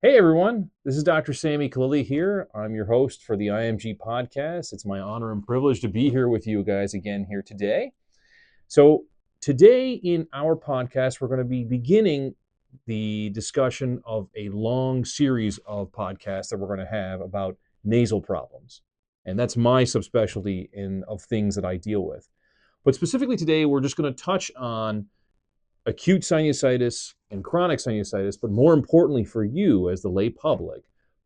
Hey everyone, this is Dr. Sammy Khalili here. I'm your host for the IMG podcast. It's my honor and privilege to be here with you guys again here today. So, today in our podcast, we're going to be beginning the discussion of a long series of podcasts that we're going to have about nasal problems. And that's my subspecialty of things that I deal with. But specifically today, we're just going to touch on acute sinusitis and chronic sinusitis, but more importantly for you as the lay public,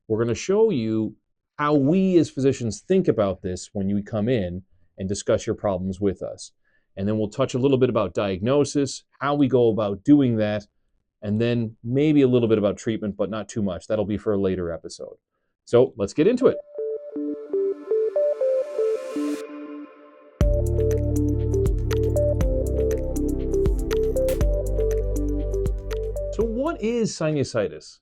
we're going to show you how we as physicians think about this when you come in and discuss your problems with us. And then we'll touch a little bit about diagnosis, how we go about doing that, and then maybe a little bit about treatment, but not too much. That'll be for a later episode. So let's get into it. So what is sinusitis?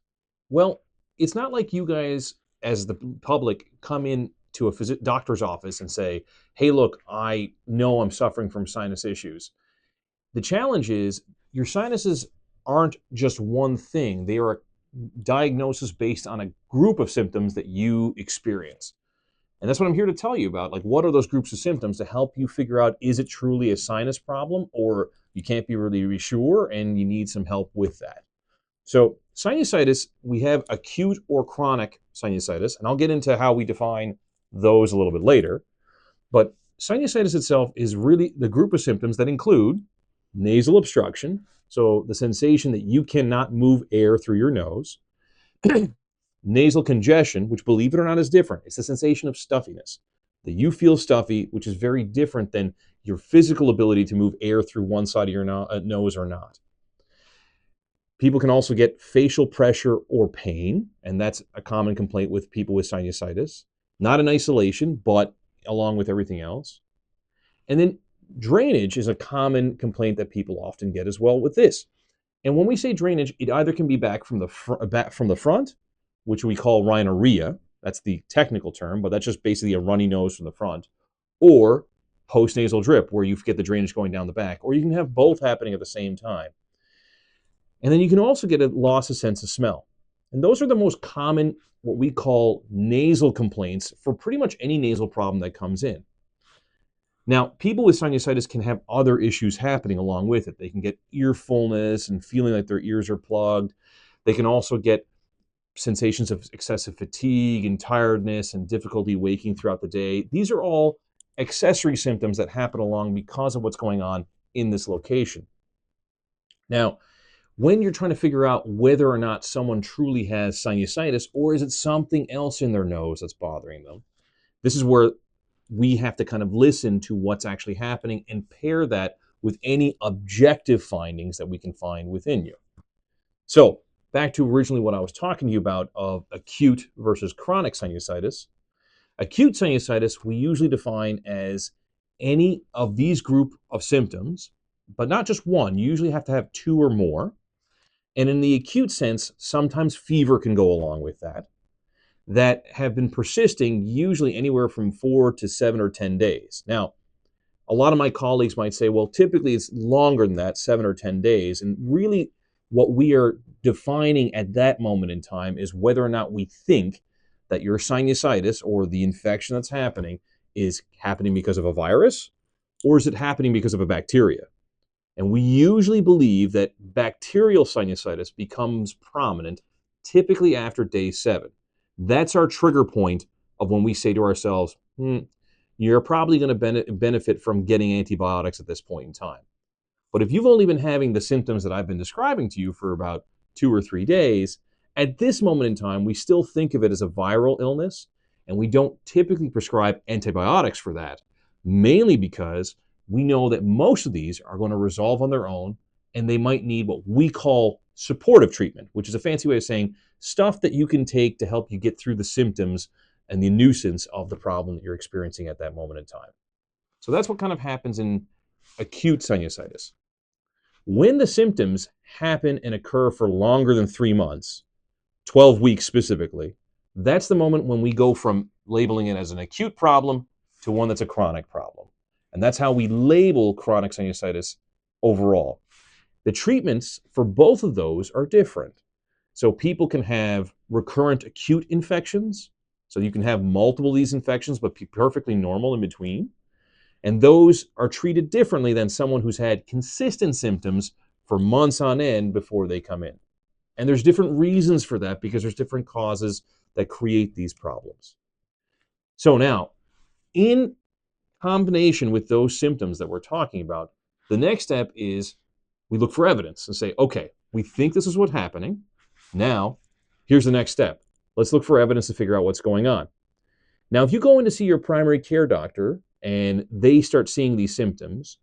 Well, it's not like you guys, as the public, come in to a doctor's office and say, hey, look, I know I'm suffering from sinus issues. The challenge is your sinuses aren't just one thing. They are a diagnosis based on a group of symptoms that you experience. And that's what I'm here to tell you about. Like, what are those groups of symptoms to help you figure out, is it truly a sinus problem, or you can't be really sure and you need some help with that? So sinusitis, we have acute or chronic sinusitis, and I'll get into how we define those a little bit later. But sinusitis itself is really the group of symptoms that include nasal obstruction, so the sensation that you cannot move air through your nose, nasal congestion, which, believe it or not, is different. It's the sensation of stuffiness, that you feel stuffy, which is very different than your physical ability to move air through one side of your nose or not. People can also get facial pressure or pain, and that's a common complaint with people with sinusitis. Not in isolation, but along with everything else. And then drainage is a common complaint that people often get as well with this. And when we say drainage, it either can be back from the front, which we call rhinorrhea. That's the technical term, but that's just basically a runny nose from the front. Or postnasal drip, where you get the drainage going down the back. Or you can have both happening at the same time. And then you can also get a loss of sense of smell. And those are the most common, what we call nasal complaints for pretty much any nasal problem that comes in. Now, people with sinusitis can have other issues happening along with it. They can get ear fullness and feeling like their ears are plugged. They can also get sensations of excessive fatigue and tiredness and difficulty waking throughout the day. These are all accessory symptoms that happen along because of what's going on in this location. Now, when you're trying to figure out whether or not someone truly has sinusitis, or is it something else in their nose that's bothering them, this is where we have to kind of listen to what's actually happening and pair that with any objective findings that we can find within you. So back to originally what I was talking to you about of acute versus chronic sinusitis. Acute sinusitis we usually define as any of these group of symptoms, but not just one. You usually have to have two or more. And in the acute sense, sometimes fever can go along with that have been persisting usually anywhere from 4 to 7 or 10 days. Now, a lot of my colleagues might say, well, typically it's longer than that, 7 or 10 days. And really what we are defining at that moment in time is whether or not we think that your sinusitis or the infection that's happening is happening because of a virus, or is it happening because of a bacteria? And we usually believe that bacterial sinusitis becomes prominent typically after day 7. That's our trigger point of when we say to ourselves, you're probably going to benefit from getting antibiotics at this point in time. But if you've only been having the symptoms that I've been describing to you for about 2 or 3 days, at this moment in time, we still think of it as a viral illness, and we don't typically prescribe antibiotics for that, mainly because we know that most of these are going to resolve on their own, and they might need what we call supportive treatment, which is a fancy way of saying stuff that you can take to help you get through the symptoms and the nuisance of the problem that you're experiencing at that moment in time. So that's what kind of happens in acute sinusitis. When the symptoms happen and occur for longer than 3 months, 12 weeks specifically, that's the moment when we go from labeling it as an acute problem to one that's a chronic problem. And that's how we label chronic sinusitis overall. The treatments for both of those are different. So people can have recurrent acute infections. So you can have multiple of these infections, but be perfectly normal in between. And those are treated differently than someone who's had consistent symptoms for months on end before they come in. And there's different reasons for that because there's different causes that create these problems. So now, in combination with those symptoms that we're talking about, the next step is we look for evidence and say, okay, we think this is what's happening. Now, here's the next step. Let's look for evidence to figure out what's going on. Now, if you go in to see your primary care doctor and they start seeing these symptoms,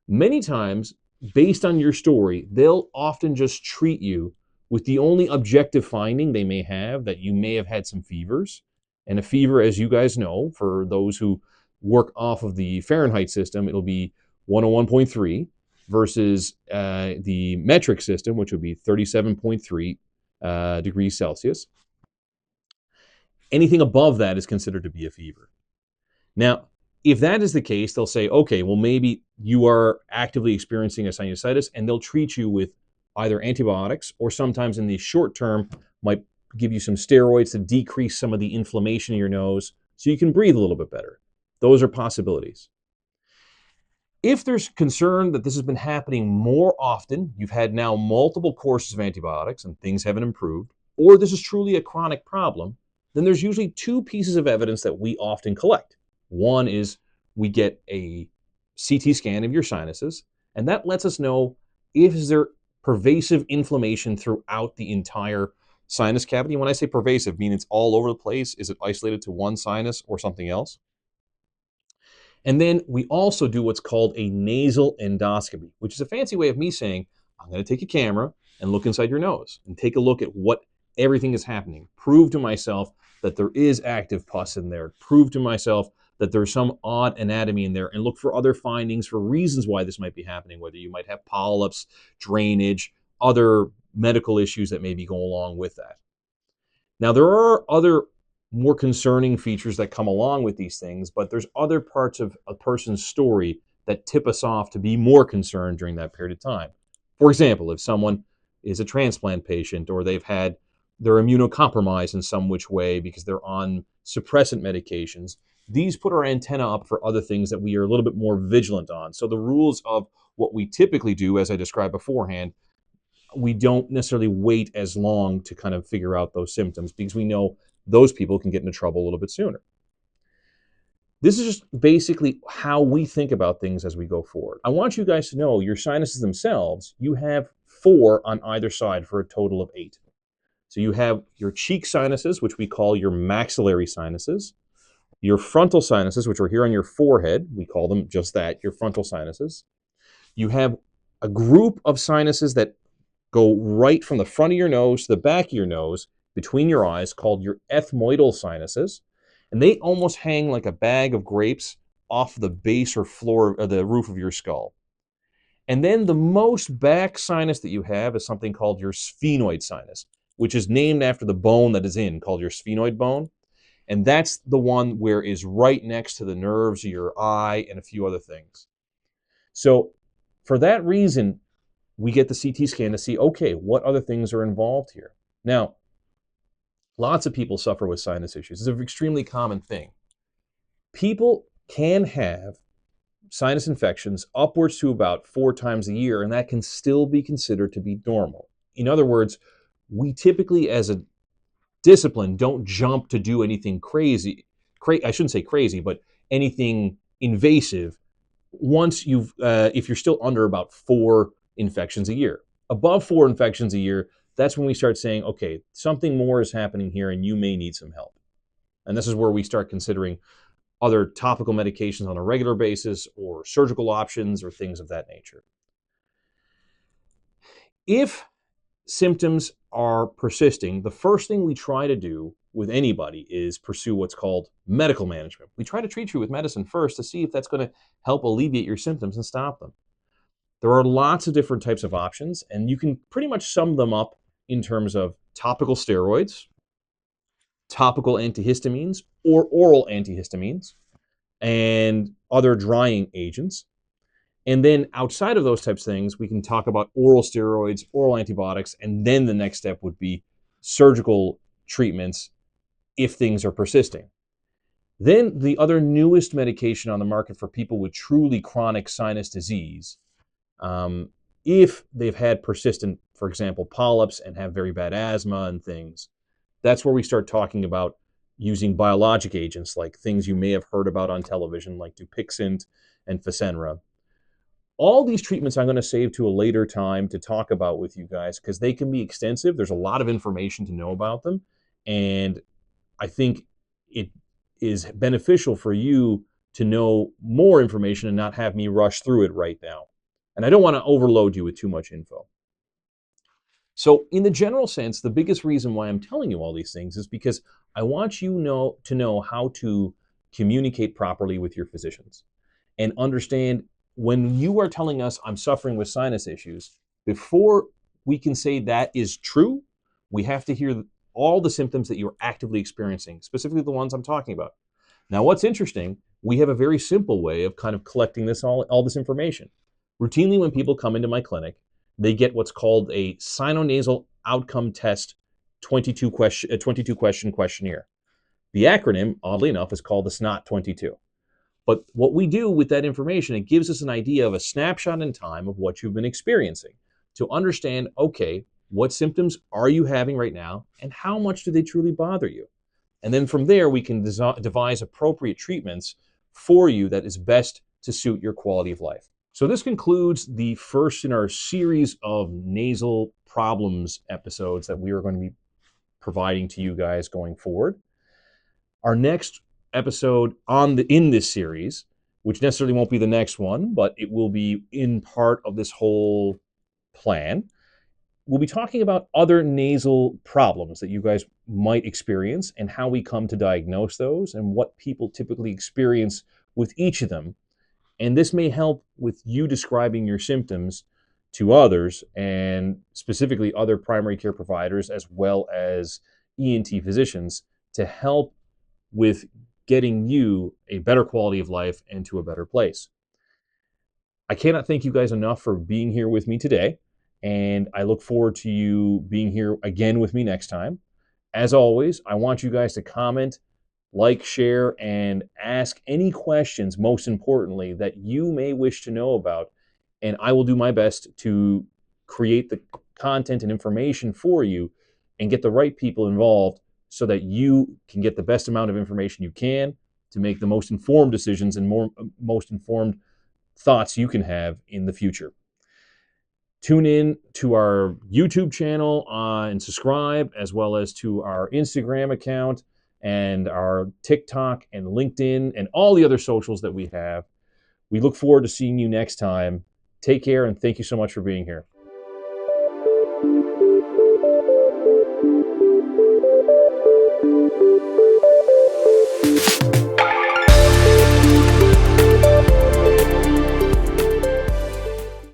many times, based on your story, they'll often just treat you with the only objective finding they may have that you may have had some fevers. And a fever, as you guys know, for those who work off of the Fahrenheit system, it'll be 101.3 versus the metric system, which would be 37.3 degrees Celsius. Anything above that is considered to be a fever. Now, if that is the case, they'll say, okay, well, maybe you are actively experiencing a sinusitis, and they'll treat you with either antibiotics or sometimes in the short term might give you some steroids to decrease some of the inflammation in your nose so you can breathe a little bit better. Those are possibilities. If there's concern that this has been happening more often, you've had now multiple courses of antibiotics and things haven't improved, or this is truly a chronic problem, then there's usually two pieces of evidence that we often collect. One is we get a CT scan of your sinuses, and that lets us know if there pervasive inflammation throughout the entire sinus cavity. When I say pervasive, I mean it's all over the place. Is it isolated to one sinus or something else? And then we also do what's called a nasal endoscopy, which is a fancy way of me saying, I'm going to take a camera and look inside your nose and take a look at what everything is happening. Prove to myself that there is active pus in there. Prove to myself that there's some odd anatomy in there and look for other findings for reasons why this might be happening, whether you might have polyps, drainage, other medical issues that maybe go along with that. Now, there are other more concerning features that come along with these things, but there's other parts of a person's story that tip us off to be more concerned during that period of time. For example, if someone is a transplant patient or they're immunocompromised in some which way because they're on suppressant medications, these put our antenna up for other things that we are a little bit more vigilant on. So the rules of what we typically do, as I described beforehand, we don't necessarily wait as long to kind of figure out those symptoms because we know those people can get into trouble a little bit sooner. This is just basically how we think about things as we go forward. I want you guys to know your sinuses themselves, you have 4 on either side for a total of 8. So you have your cheek sinuses, which we call your maxillary sinuses, your frontal sinuses, which are here on your forehead. We call them just that, your frontal sinuses. You have a group of sinuses that go right from the front of your nose to the back of your nose, between your eyes, called your ethmoidal sinuses. And they almost hang like a bag of grapes off the base or floor of the roof of your skull. And then the most back sinus that you have is something called your sphenoid sinus, which is named after the bone that is in, called your sphenoid bone. And that's the one where is right next to the nerves of your eye and a few other things. So for that reason, we get the CT scan to see, okay, what other things are involved here? Now, lots of people suffer with sinus issues. It's an extremely common thing. People can have sinus infections upwards to about 4 times a year, and that can still be considered to be normal. In other words, we typically, as a discipline, don't jump to do anything crazy. I shouldn't say crazy, but anything invasive once if you're still under about 4 infections a year. Above 4 infections a year, that's when we start saying, okay, something more is happening here and you may need some help. And this is where we start considering other topical medications on a regular basis or surgical options or things of that nature. If symptoms are persisting, the first thing we try to do with anybody is pursue what's called medical management. We try to treat you with medicine first to see if that's going to help alleviate your symptoms and stop them. There are lots of different types of options, and you can pretty much sum them up in terms of topical steroids, topical antihistamines, or oral antihistamines, and other drying agents. And then outside of those types of things, we can talk about oral steroids, oral antibiotics, and then the next step would be surgical treatments if things are persisting. Then the other newest medication on the market for people with truly chronic sinus disease, if they've had persistent, for example, polyps and have very bad asthma and things, that's where we start talking about using biologic agents like things you may have heard about on television like Dupixent and Fasenra. All these treatments I'm going to save to a later time to talk about with you guys because they can be extensive. There's a lot of information to know about them. And I think it is beneficial for you to know more information and not have me rush through it right now. And I don't want to overload you with too much info. So in the general sense, the biggest reason why I'm telling you all these things is because I want you to know how to communicate properly with your physicians and understand when you are telling us I'm suffering with sinus issues, before we can say that is true, we have to hear all the symptoms that you're actively experiencing, specifically the ones I'm talking about. Now, what's interesting, we have a very simple way of kind of collecting all this information. Routinely, when people come into my clinic, they get what's called a sinonasal outcome test 22 question questionnaire. The acronym, oddly enough, is called the SNOT 22. But what we do with that information, it gives us an idea of a snapshot in time of what you've been experiencing to understand, okay, what symptoms are you having right now and how much do they truly bother you? And then from there, we can devise appropriate treatments for you that is best to suit your quality of life. So this concludes the first in our series of nasal problems episodes that we are going to be providing to you guys going forward. Our next episode in this series, which necessarily won't be the next one, but it will be in part of this whole plan, we'll be talking about other nasal problems that you guys might experience and how we come to diagnose those and what people typically experience with each of them. And this may help with you describing your symptoms to others, and specifically other primary care providers as well as ENT physicians, to help with getting you a better quality of life and to a better place. I cannot thank you guys enough for being here with me today, and I look forward to you being here again with me next time. As always, I want you guys to comment, like, share, and ask any questions, most importantly, that you may wish to know about, and I will do my best to create the content and information for you and get the right people involved so that you can get the best amount of information you can to make the most informed decisions and most informed thoughts you can have in the future. Tune in to our YouTube channel and subscribe, as well as to our Instagram account and our TikTok and LinkedIn and all the other socials that we have. We look forward to seeing you next time. Take care, and thank you so much for being here.